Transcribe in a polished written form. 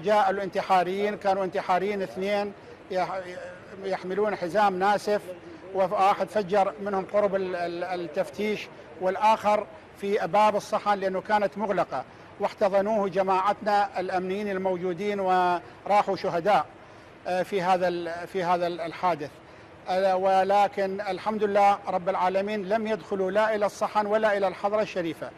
جاء الانتحاريين، كانوا انتحاريين اثنين يحملون حزام ناسف، وواحد فجر منهم قرب التفتيش والآخر في باب الصحن لأنه كانت مغلقة، واحتضنوه جماعتنا الأمنيين الموجودين وراحوا شهداء في هذا الحادث. ولكن الحمد لله رب العالمين لم يدخلوا لا إلى الصحن ولا إلى الحضرة الشريفة.